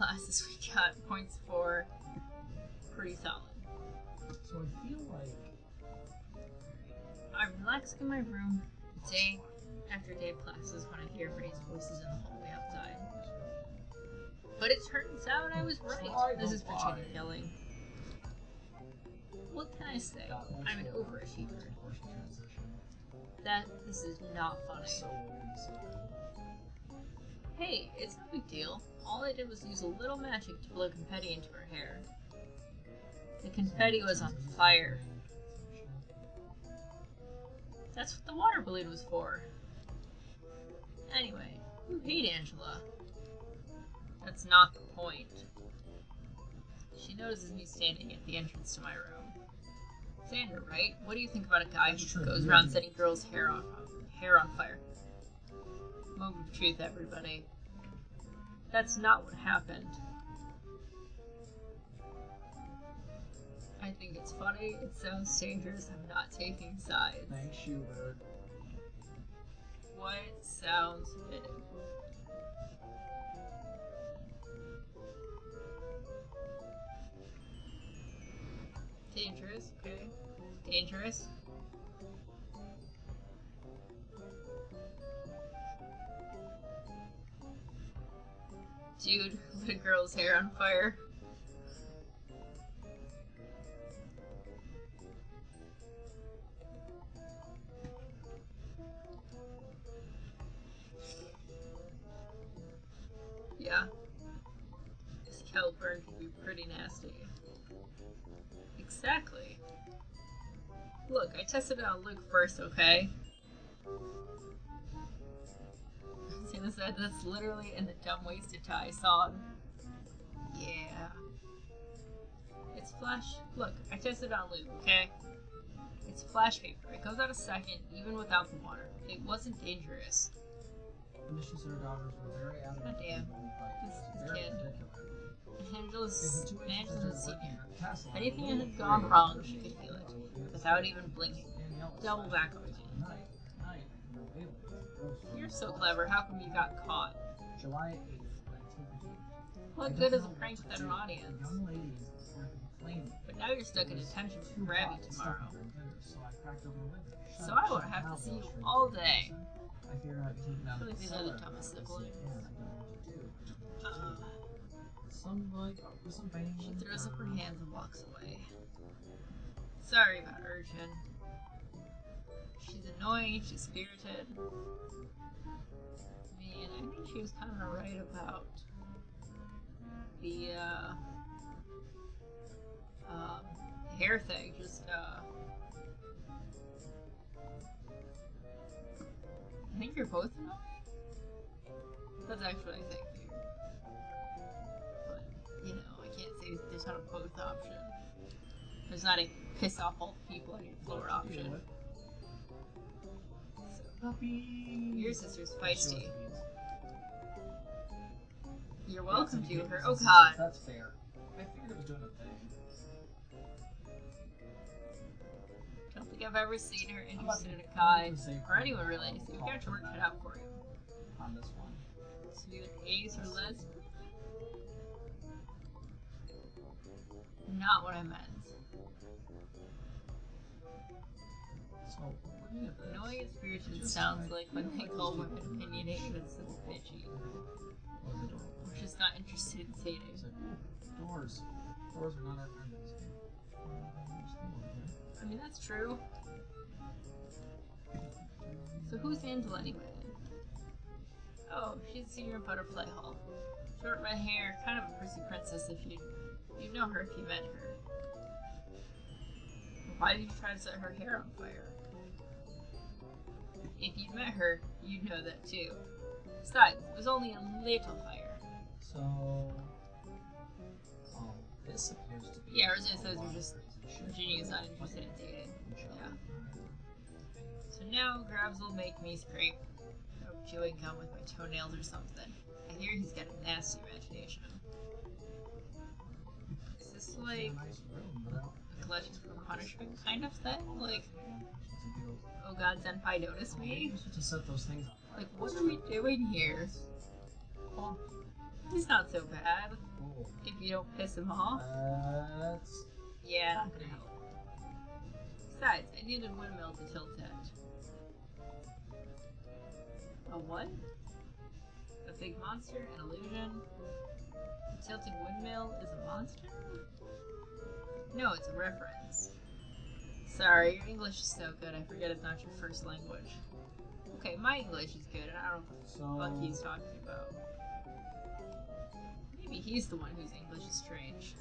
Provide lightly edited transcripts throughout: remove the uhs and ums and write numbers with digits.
classes we got points for. Pretty solid. So I feel like I'm relaxing in my room day after day of classes when I hear Ray's voices in the hallway outside. But it turns out I was right. This is Virginia yelling. What can I say? I'm an overachiever. This is not funny. Hey, it's no big deal. All I did was use a little magic to blow confetti into her hair. The confetti was on fire. That's what the water balloon was for. Anyway, you hate Angela. That's not the point. She notices me standing at the entrance to my room. Xander, right? What do you think about a guy who goes around setting girls' hair on fire? Moment of truth, everybody. That's not what happened. I think it's funny. It sounds dangerous. I'm not taking sides. Thanks, Schubert. What sounds fitting? Dangerous, okay. Dangerous. Dude, lit a girl's hair on fire. Yeah. Scalp burn can be pretty nasty. Exactly. Look, I tested it on Luke first, okay? Zena said that's literally in the Dumb Ways to Die song. Yeah. It's flash. Look, I tested it on Luke, okay? It's flash paper. It goes out a second, even without the water. It wasn't dangerous. Missions and her daughters were very adamant. God damn. This kid. Angela's a senior. If anything had gone wrong, she could feel it, without even blinking. Double back on it. You're so clever, how come you got caught? July 8th, What good is a prank without an audience? But now you're stuck in detention with Gravy tomorrow. So I won't have to see you all day. I feel like these are the dumbest siblings. She throws up her hands and walks away. Sorry about Urchin. She's annoying, she's spirited. Man, I think she was kind of right about the hair thing. I think you're both annoying. That's actually I think here. But you know, I can't say there's not a both option. There's not a piss off all the people on your floor option. So, your sister's feisty. You're welcome to her. Oh god. That's fair. I figured it was doing a thing. Don't think I've ever seen her interested in a guy, or anyone really, so you've got your work cut out for you. On this one. So you an ace or lesbian? Not what I meant. So, looking at this, Annoying and spirited sounds like when they call women opinionated and so bitchy. We're just not interested in dating. Doors. Doors are not our friends. I mean, that's true. So who's Angela anyway? Oh, she's a senior in Butterfly Hall. Short red hair, kind of a prissy princess if you'd know her if you met her. Why did you try to set her hair on fire? If you'd met her, you'd know that too. Besides, it was only a little fire. So, this appears to be. Yeah, Rosanna says you're just Virginia's not interested in dating. Yeah. So now Grabs will make me scrape chewing gum with my toenails or something. I hear he's got a nasty imagination. Is this like a collection for punishment kind of thing? Like, oh god, Senpai noticed me? To set those things up. Like, what are we doing here? He's not so bad. If you don't piss him off? That's... Yeah, not gonna help. Besides, I need a windmill to tilt at. A what? A big monster? An illusion? A tilting windmill is a monster? No, it's a reference. Sorry, your English is so good, I forget it's not your first language. Okay, my English is good, and I don't know what the fuck he's talking about. Maybe he's the one whose English is strange.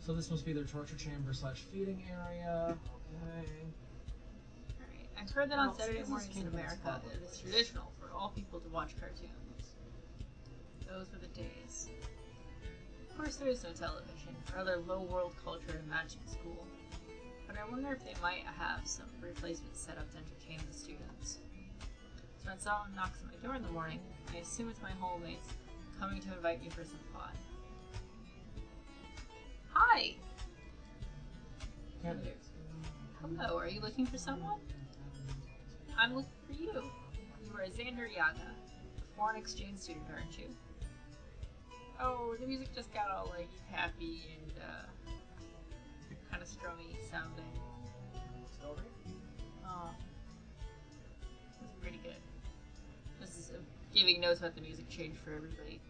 So this must be their torture chamber / feeding area. Okay. Alright, I've heard that on Saturday mornings in America, it is traditional for all people to watch cartoons. Those were the days. Of course there is no television, or other low world culture in magic school. But I wonder if they might have some replacements set up to entertain the students. So when someone knocks on my door in the morning, I assume it's my hallmates coming to invite me for some fun. Hi! Candidates. Hello, are you looking for someone? I'm looking for you. You are Xander Yaga, a foreign exchange student, aren't you? Oh, the music just got all, like, happy and, kind of strummy sounding. Story? Oh. That's pretty good. This is giving notes about the music change for everybody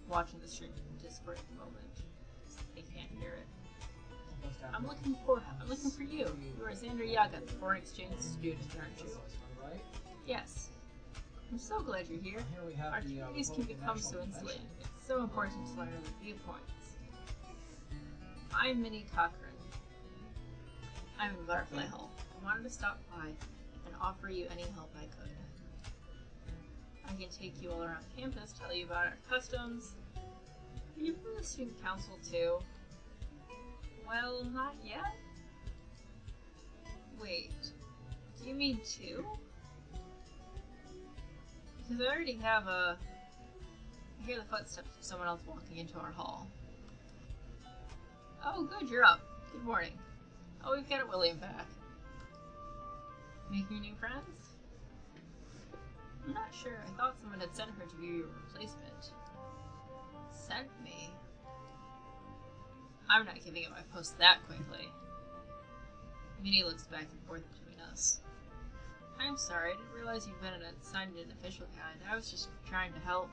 watching the stream in Discord at the moment. They can't hear it. I'm looking for you. You are Xander Yaga, the foreign exchange student, aren't you? Right? Yes. I'm so glad you're here. Here we have Our the, communities can become so insulated. It's so important to learn other viewpoints. I'm Minnie Cochran. I'm in Butterfly Hall. I wanted to stop by and offer you any help I could. I can take you all around campus, tell you about our customs. Are you from the student council too? Well, not yet. Wait, do you mean two? Because I already have I hear the footsteps of someone else walking into our hall. Oh, good, you're up. Good morning. Oh, we've got William back. Making new friends? I'm not sure. I thought someone had sent her to be your replacement. Sent me? I'm not giving up my post that quickly. Minnie looks back and forth between us. I'm sorry, I didn't realize you'd been assigned an official guide. I was just trying to help.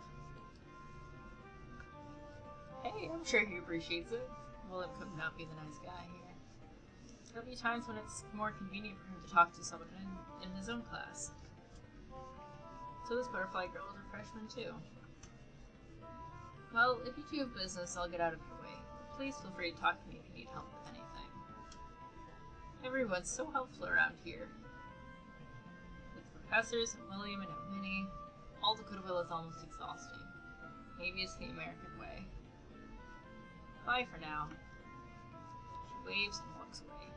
Hey, I'm sure he appreciates it. William could not be the nice guy here. There'll be times when it's more convenient for him to talk to someone in his own class. So this butterfly girl is a freshman too. Well, if you two have business, I'll get out of your way. Please feel free to talk to me if you need help with anything. Everyone's so helpful around here. With professors and William and Minnie, all the goodwill is almost exhausting. Maybe it's the American way. Bye for now. She waves and walks away.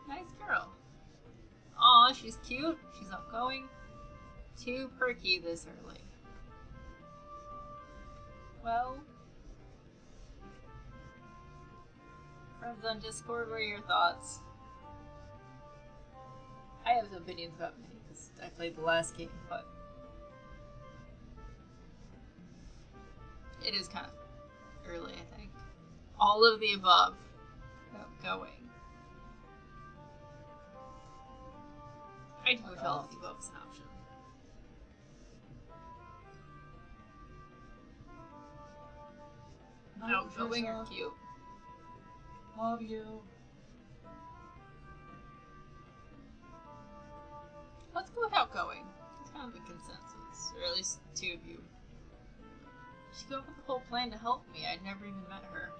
Nice girl. Aw, she's cute. She's outgoing. Too perky this early. Well, friends on Discord, what are your thoughts? I have opinions about Minnie because I played the last game, but it is kind of early, I think. All of the above. Outgoing. I'd go with all of the above as an option. Outgoing or cute? Love you. Let's go with outgoing. It's kind of the consensus, or at least two of you. She came up with the whole plan to help me. I'd never even met her.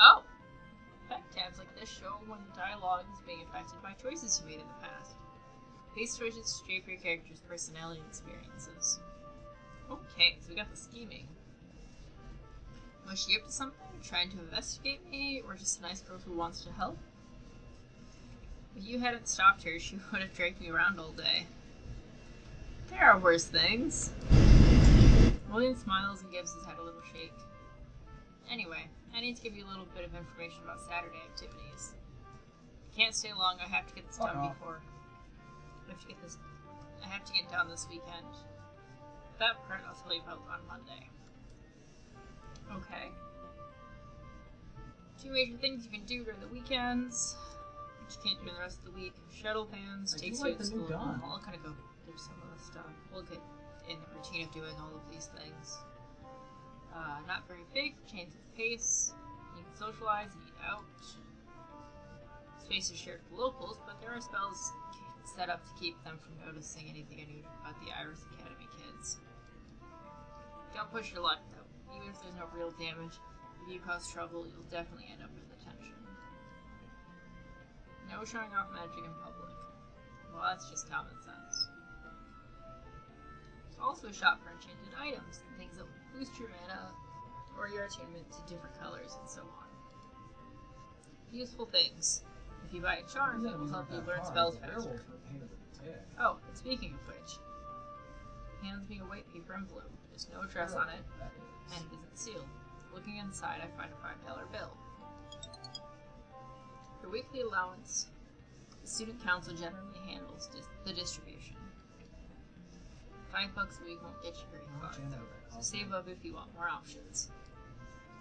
Oh! Fact tabs like this show when the dialogue is being affected by choices you made in the past. These choices shape your character's personality and experiences. Okay, so we got the scheming. Was she up to something? Trying to investigate me? Or just a nice girl who wants to help? If you hadn't stopped her, she would have dragged me around all day. There are worse things. William smiles and gives his head a little shake. Anyway, I need to give you a little bit of information about Saturday activities. Can't stay long. I have to get this done off. before. I have to get done this weekend. That part I'll tell you about on Monday. Okay. 2 major things you can do during the weekends, which you can't do the rest of the week. Shuttle pans, takes you to school. I'll kind of go through some of the stuff. We'll get in the routine of doing all of these things. Not very big, changes of pace. You can socialize and eat out. Space is shared with locals, but there are spells set up to keep them from noticing anything unusual about the Iris Academy kids. Don't push your luck, though. Even if there's no real damage, if you cause trouble, you'll definitely end up with attention. No showing off magic in public. Well, that's just common sense. There's also a shop for enchanted items, things that will boost your mana or your attunement to different colors and so on. Useful things. If you buy a charm, it will help you learn spells faster. Oh, and speaking of which, hands me a white paper envelope. There's no address on it, and it isn't sealed. Looking inside, I find a $5 bill. For weekly allowance, the student council generally handles the distribution. $5 a week won't get you very far, though, so save up if you want more options.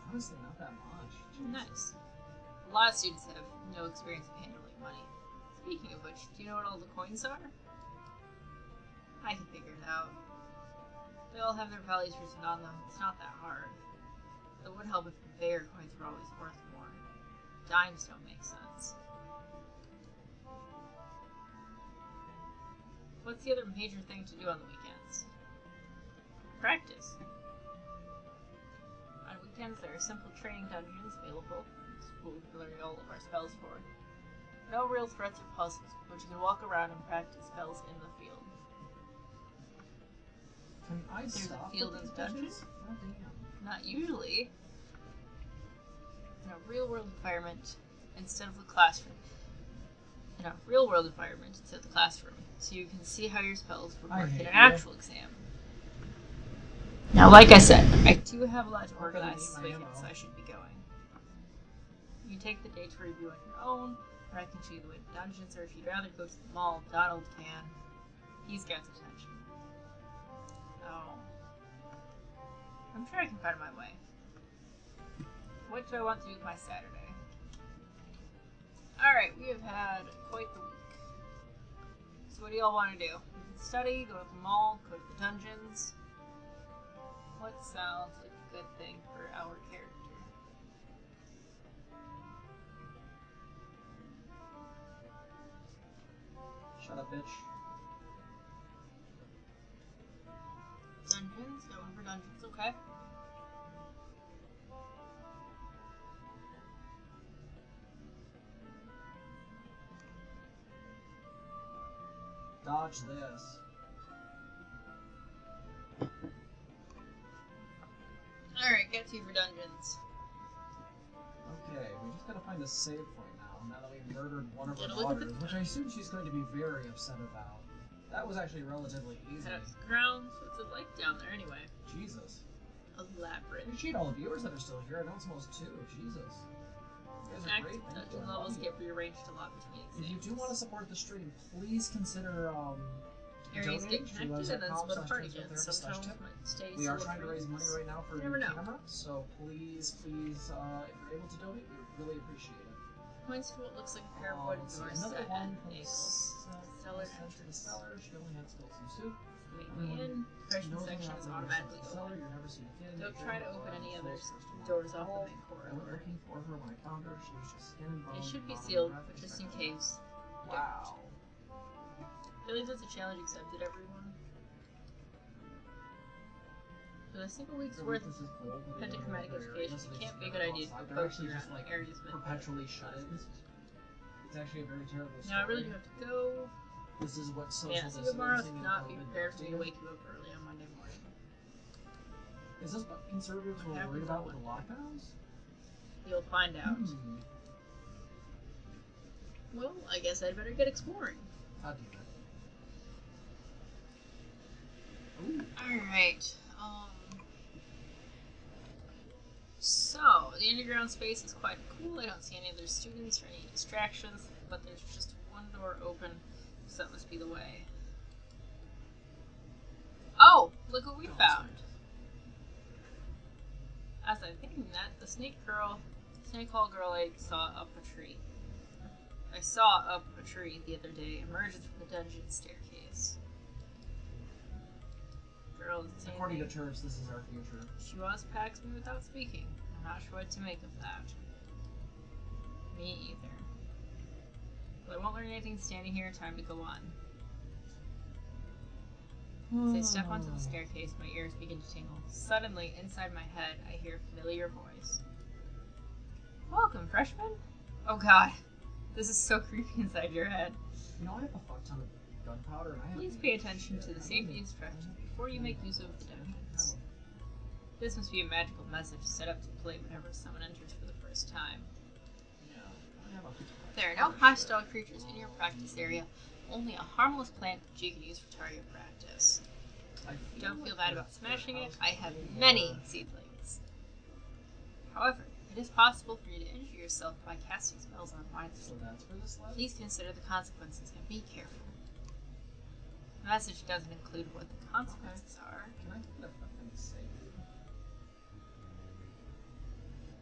Honestly, not that much. Nice. A lot of students have no experience of handling money. Speaking of which, do you know what all the coins are? I can figure it out. They all have their values written on them. It's not that hard. It would help if the bigger coins were always worth more. Dimes don't make sense. What's the other major thing to do on the weekends? Practice. On weekends, there are simple training dungeons available. What we can learn all of our spells for. No real threats or puzzles, but you can walk around and practice spells in the field. Can I There's stop a field in the dungeon? Oh, damn. Not usually. In a real-world environment instead of the classroom. So you can see how your spells would work in an actual exam. Now, like I said, I do have a lot to organize this weekend, so I should be going. You can take the day to review on your own, or I can show you the way to dungeons, or if you'd rather go to the mall, Donald can. He's got attention. Oh. I'm sure I can find my way. What do I want to do with my Saturday? Alright, we have had quite the week. So what do y'all want to do? We can study, go to the mall, go to the dungeons. What sounds like a good thing for our character? Shut up, bitch. Dungeons? Going for dungeons, okay. Dodge this. Alright, get to you for dungeons. Okay, we just gotta find a save point now that we've murdered one of Get her a look at daughters, which I assume she's going to be very upset about. That was actually relatively easy. Head up to the ground. What's it like down there anyway? Jesus. A labyrinth. Appreciate all the viewers that are still here. I know it's almost 2. Jesus. You guys are great. Active dungeon levels get rearranged a lot between exams. If you do want to support the stream, please consider areas get donating connected and then split apart again. /transparencies/tip. Sometimes might stay We are solo trying to raise money friends. right now for a Never new know. camera, so please, if you're able to donate, we really appreciate it. Points to what looks like a pair of wooden Let's see, doors another set at one an from angle. cellar to the cellar. She only had spilled some soup. Maybe in. Freshman section is automatically cellar. open. You're never seen again. Don't try to open any other doors off the main I went corridor. looking for her when I found her. She was just skin and bone. They should be not sealed, breath, but just in expecting- case. Wow. I feel like that's a challenge accepted, everyone. With a single week's worth of pentachromatic education, it can't be a good idea to They're poke actually around just like areas meant for perpetually shut in. It's actually a very terrible story. Now I really do have to go. This is what social Yeah, see you tomorrow. distancing and Not be COVID prepared does for me to to you. wake you up early on Monday morning. Is this what conservatives were Happens worried about on with the lockdowns? You'll find out. Well, I guess I'd better get exploring. I'll do that. Alright, so, the underground space is quite cool. I don't see any other students or any distractions. but there's just one door open, so that must be the way. Oh, look what we found. As I'm thinking that, the snake hall girl I saw up a tree. I saw up a tree the other day, emerged from the dungeon staircase. Girl, according to Terps, this is our future. She packs me without speaking. I'm not sure what to make of that. Me either. But I won't learn anything standing here. Time to go on. As I step onto the staircase, my ears begin to tingle. Suddenly, inside my head, I hear a familiar voice. Welcome, freshman? Oh god, this is so creepy inside your head. You know, I have a fuck ton of gunpowder, and I have... Please pay attention to the safety instructions before you make use of the dungeons. This must be a magical message set up to play whenever someone enters for the first time. There are no hostile creatures in your practice area, only a harmless plant that you can use for target practice. Don't feel bad about smashing it, I have many seedlings. However, it is possible for you to injure yourself by casting spells on mines. So that's for this life? Please consider the consequences and be careful. The message doesn't include what the consequences are. Can I get a fucking safe?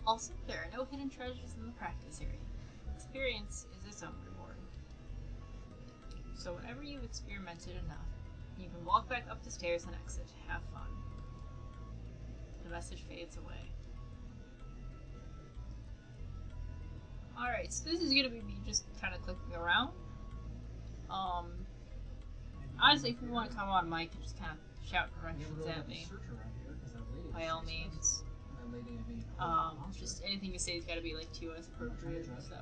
Also, there are no hidden treasures in the practice area. Experience is its own reward. So whenever you've experimented enough, you can walk back up the stairs and exit. Have fun. The message fades away. Alright, so this is gonna be me just kind of clicking around. Honestly, if you want to come on mic and just kind of shout directions at me, by all means. Just anything you say has got to be like TOS appropriate, so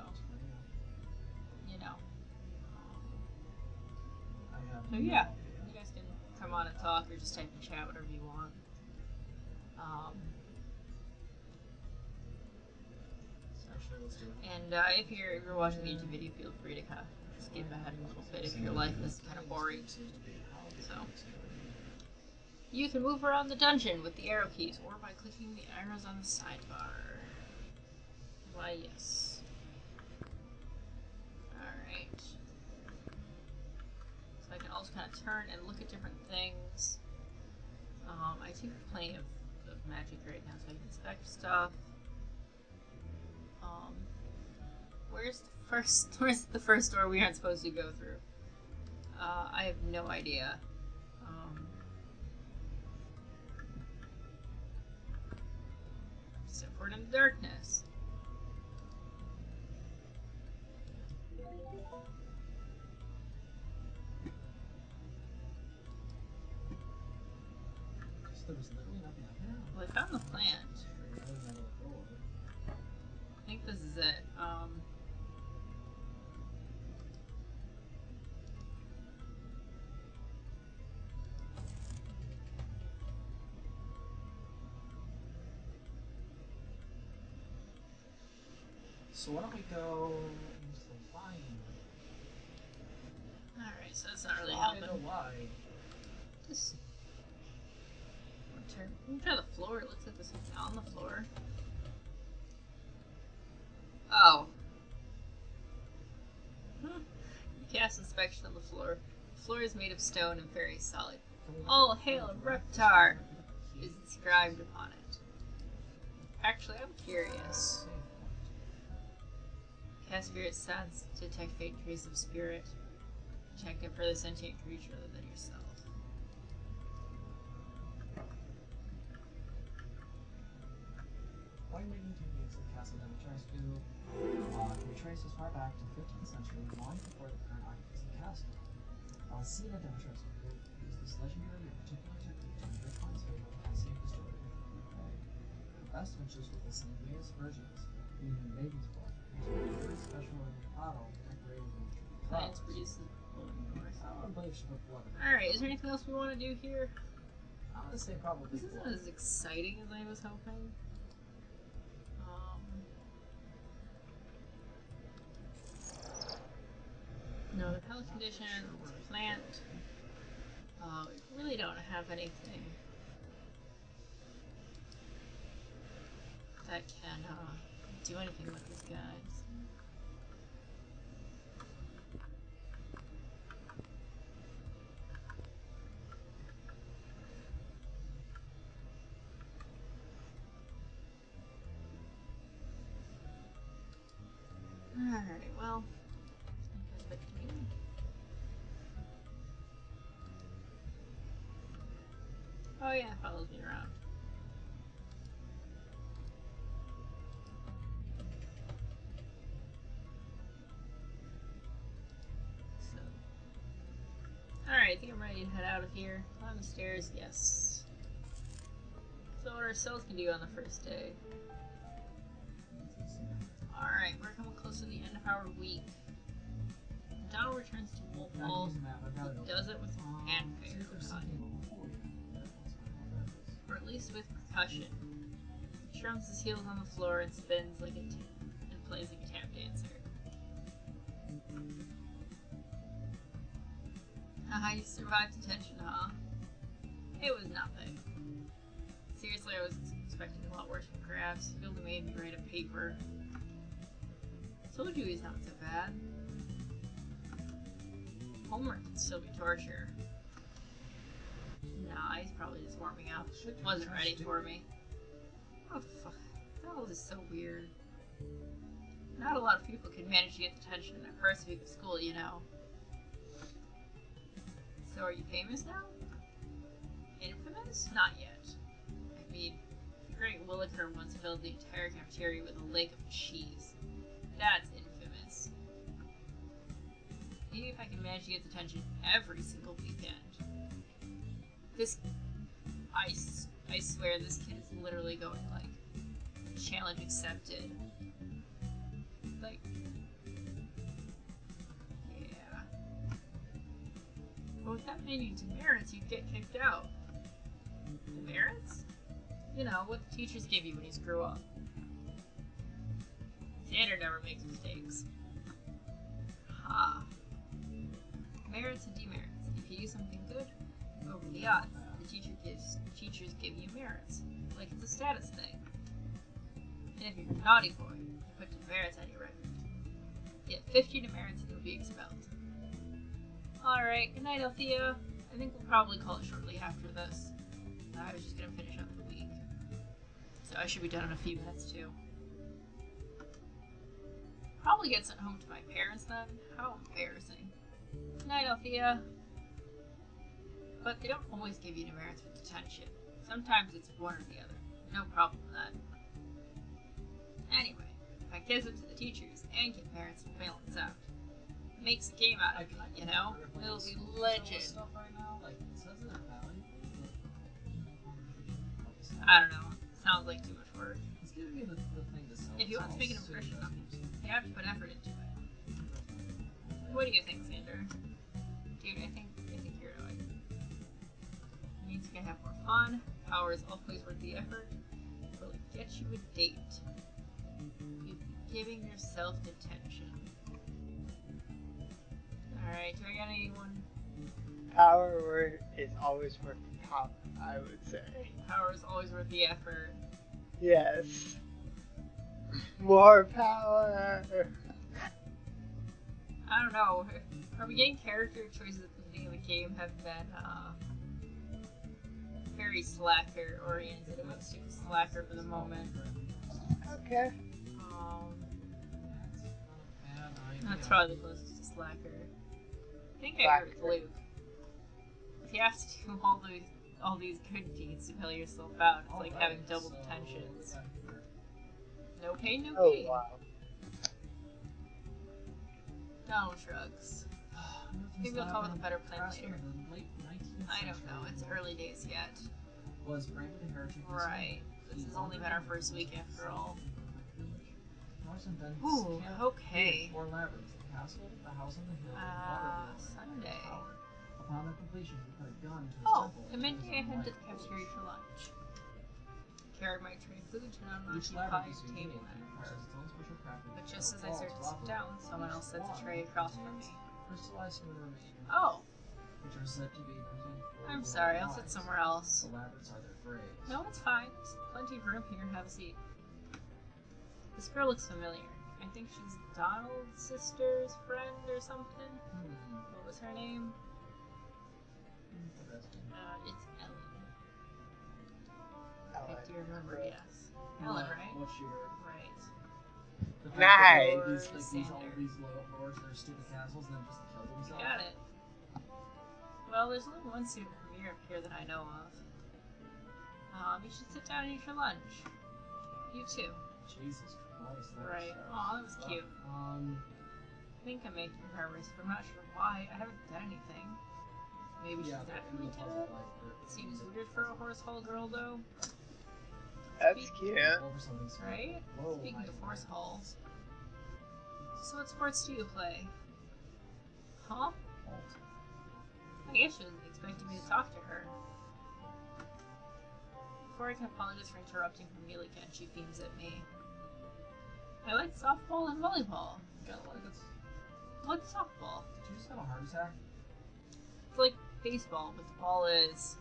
you know. So yeah, you guys can come on and talk or just type in chat, whatever you want. And if you're watching the YouTube video, feel free to kind of skip ahead a little bit if your life is kind of boring. So you can move around the dungeon with the arrow keys or by clicking the arrows on the sidebar. Why, yes. Alright. So I can also kind of turn and look at different things. I take plenty of magic right now, so I can inspect stuff. Where's the first door we aren't supposed to go through? I have no idea. Step forward in the darkness. There was literally nothing up here. Well, I found the plant. I think this is it. So why don't we go into the line? Alright, so that's not really helping. Why? Just let me try the floor. It looks like there's something on the floor. Oh. Cast inspection of the floor. The floor is made of stone and very solid. All hail Reptar is inscribed upon it. Actually, I'm curious. Cast spirit sense to detect faint trace of spirit. Check it for the sentient creature other than yourself. Why making techniques of castle damage tries to retrace as far back to the 15th century, long before the current occupants of the castle. Zena demonstrates will use this legendary and particular technique to make points of the passing of the story. The best witches with the sanguineous virgins, meaning baby's blood, use a very special bottle decorated with Plants breeze is blowing north. I don't believe she put blood in it. Alright, is there anything else we want to do here? I'm gonna say probably This isn't as exciting as I was hoping. No, the health condition, plant. We really don't have anything that can do anything with these guys. Alright, well. That's a bit mean. Oh yeah, it follows me around. So. Alright, I think I'm ready to head out of here. Climb the stairs, yes. So what our cells can do on the first day. Alright, we're coming close to the end of our week. Donald returns to Wolf Hall. He does it with fanfare, or at least with percussion. He strums his heels on the floor and spins like and plays like a tap dancer. Haha, you survived detention, huh? It was nothing. Seriously, I was expecting a lot worse from Grabs. He only made me write a paper. I told you he's not so bad. Homework can still be torture. Nah, he's probably just warming up. Wasn't ready for me. Oh fuck. That is so weird. Not a lot of people can manage to get detention in their first week of school, you know. So are you famous now? Infamous? Not yet. I mean, Great Williker once filled the entire cafeteria with a lake of cheese. That's infamous. Maybe if I can manage to get detention every single weekend. I swear this kid is literally going like, challenge accepted. Like, yeah. But without many demerits, you'd get kicked out. Demerits? You know, what the teachers give you when you screw up. Xander never makes mistakes. Ha. Merits and demerits. If you do something good, over the odds, teachers give you merits. Like it's a status thing. And if you're a naughty boy, you put demerits on your record. Get 50 demerits and you'll be expelled. Alright, good night, Althea. I think we'll probably call it shortly after this. I was just gonna finish up the week. So I should be done in a few minutes too. Probably get sent home to my parents then. How embarrassing. Good night, Althea. But they don't always give you demerits for detention. Sometimes it's one or the other. No problem with that. Anyway, if I kiss it to the teachers and get merits for bailing us out, it makes a game out of it, you know? It'll be legend. I don't know. Sounds like too much work. If you want to make an impression on me, you have to put effort into it. What do you think, Xander? Dude, I think you're right. It means you can have more fun. Power is always worth the effort. Will it get you a date? You'd be giving yourself detention. Alright, do I got anyone? Power is always worth the power, I would say. Power is always worth the effort. Yes. More power! I don't know. Are we getting character choices at the beginning of the game have been, very slacker oriented. I'm gonna stick with slacker for the moment. Okay. That's probably the closest to slacker. I think I heard Luke. If you have to do all these good deeds to bail yourself out, it's like having double detentions. No pain, no gain. Oh, wow. Donald shrugs. Maybe we'll come with a better plan later. I don't know, it's early days yet. Right. This has only been our first week after all. Ooh, okay. Sunday. Oh, at midday I head to the cafeteria for lunch. Carried my tray of food to an unoccupied table end. But just as I start to sit down, someone else sets a tray across from me. Oh. I'm sorry, I'll sit somewhere else. No, it's fine. There's plenty of room here. Have a seat. This girl looks familiar. I think she's Donald's sister's friend or something. What was her name? It's Ellen. I do remember, yes. Ellen, right? Right. The fact Nice. that these, all Sander. these lords, their stupid castles, and then just kill themselves. Got it. Well, there's only one student premier up here that I know of. You should sit down and eat your lunch. You too. Jesus Christ. Right. Aw, that was cute. I think I'm making her nervous, but I'm not sure why. I haven't done anything. Maybe she's naturally timid. Seems weird for a horse hole girl, though. That's cute. Right? Speaking of horse holes. So what sports do you play? Huh? I guess she wasn't expecting me to talk to her. Before I can apologize for interrupting her meal again, she beams at me. I like softball and volleyball. What's softball? Did you just have a heart attack? It's like baseball, but the ball is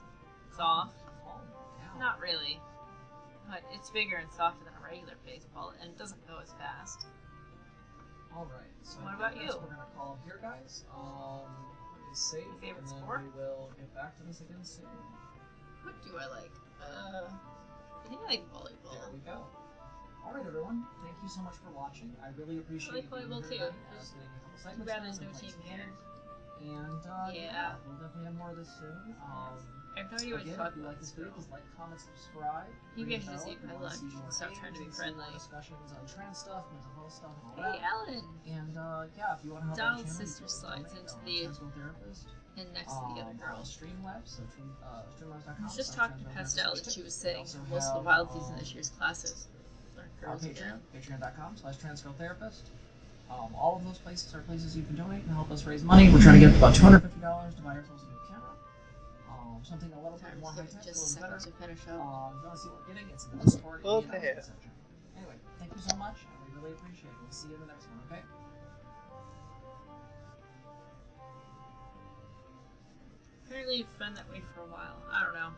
soft. Oh, down. Not really. But it's bigger and softer than a regular baseball, and it doesn't go as fast. Alright, so What about you? We're gonna call here, guys. Is safe, Your favorite and then sport? we will get back to this again soon. What do I like? I think I like volleyball. There we go. Alright, everyone. Thank you so much for watching. I really appreciate I like volleyball being too. here tonight. Just Getting a couple too segments bad done there's no and team playing some here. games. And Yeah. we'll definitely have more of this soon. I have no idea what to Again, talk if you about like this this video, girl. please like, comment, subscribe. Maybe I ring should the just bell eat if you my wanna lunch see more and stop trying to be games and see more friendly. discussions on trans stuff, mental health stuff, and all Hey, that. Ellen! And yeah, if you want to help Donald's out the channel, sister you can slides donate into on the- Transco Therapist. And next to the other girl. Streamlabs, so streamlabs.com. I was just talking to Pastel and she was saying also most of the have, wild season this year's classes are our girls Patreon, again. patreon.com/transcotherapist. All of those places are places you can donate and help us raise money. We're trying to get about $250 to buy ourselves a new camera. Something a little bit Time more to high tech, a just a little better. second to finish If up. you want to see what we're getting, it's in the Discord Well, and the there. announcement section. Anyway, thank you so much, and we really appreciate it. We'll see you in the next one, okay? Apparently it's been that way for a while. I don't know.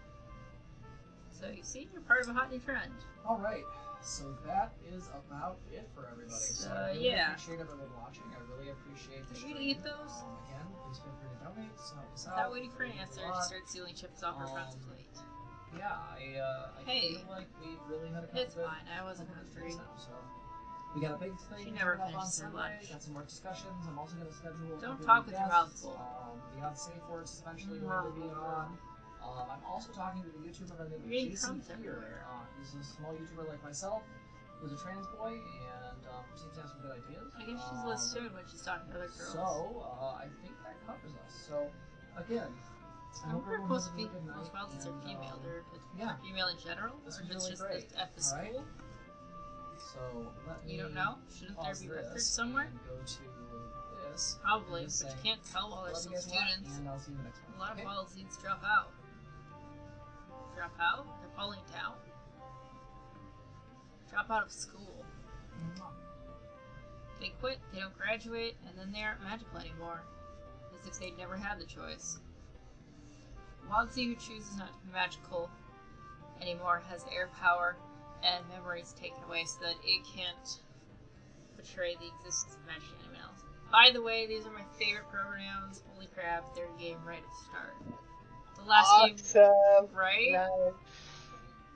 So you see, you're part of a hot new trend. Alright, so that is about it for everybody. So I really yeah. appreciate everyone watching. I really appreciate the Are you stream. gonna eat those? Again, please feel free to donate. So help us out. Without waiting for an It means answer, a lot. just start stealing chips off her front plate. Yeah, I Hey. feel like we really had a couple It's fine, I wasn't hungry. So we got a big thing She never coming up on finishes her Sunday. lunch. Got some more discussions. I'm also gonna schedule. a Don't couple talk of with your guests. mouth full. Beyond Safe Words is eventually going to be on. I'm also talking to the YouTuber by the name of You're eating Jason crumbs here. everywhere. He's a small YouTuber like myself, who's a trans boy, and seems to have some good ideas. I guess she's less stoned when she's talking to other girls. So, I think that covers us. So, again, I I hope wonder if everyone most has a really good night. most wildlets are and, female. They're yeah. female in general, or This if was it's really just great. at the Alright. school. So, let me You don't know? Shouldn't there pause be this records somewhere? and go to this. Probably, and but say, you can't tell while "Love there's you still guys a lot, students. and I'll see you in the next one. A lot of Okay? wild seeds drop out. Drop out? They're falling down. Drop out of school. They quit, they don't graduate, and then they aren't magical anymore. As if they'd never had the choice. Wild Seed who chooses not to be magical anymore has air power and memories taken away so that it can't betray the existence of magic to anyone else. By the way, these are my favorite pronouns. Holy crap, they're game right at the start. The last game, Awesome. right? Nice.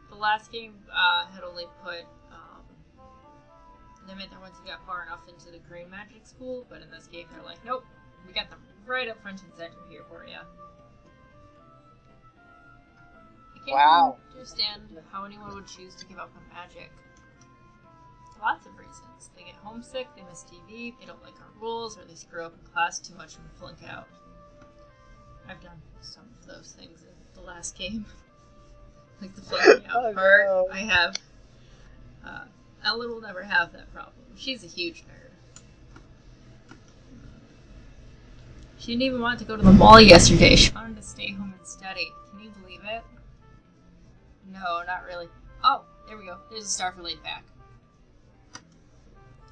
The last game had only put they meant that once you got far enough into the green magic school, but in this game they're like, nope, we got them right up front and center here for you. I can't understand how anyone would choose to give up on magic. Lots of reasons. They get homesick, they miss TV, they don't like our rules, or they screw up in class too much and flunk out. I've done some of those things in the last game. Like the flunking out part. No. I have. Ellen will never have that problem. She's a huge nerd. She didn't even want to go to the mall yesterday. She wanted to stay home and study. Can you believe it? No, not really. Oh, there we go. There's a star for laid back.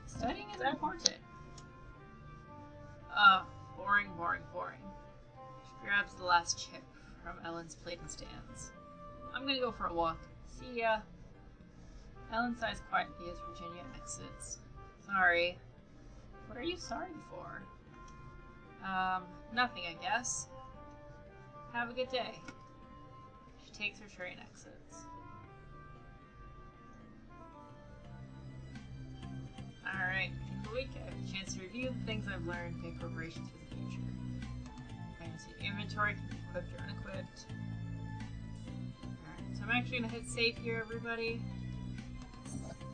Studying is important. Boring, boring, boring. She grabs the last chip from Ellen's plate and stands. I'm gonna go for a walk. See ya. Ellen sighs quietly as Virginia exits. Sorry. What are you sorry for? Nothing, I guess. Have a good day. She takes her tray and exits. Alright. things I've learned make preparations for the future. I can see inventory can be equipped or unequipped. Alright, so I'm actually going to hit save here, everybody.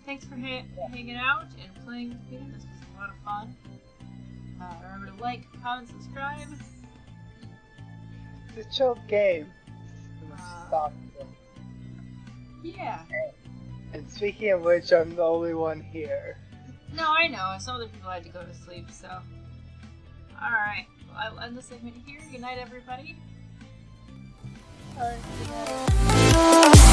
Thanks for hanging out and playing with me. This was a lot of fun. Remember to like, comment, subscribe. It's a chill game. It was soft. Yeah. And speaking of which, I'm the only one here. No, I know. Some other people had to go to sleep, so. Alright. Well, I'll end the segment here. Good night, everybody. Alright, good night.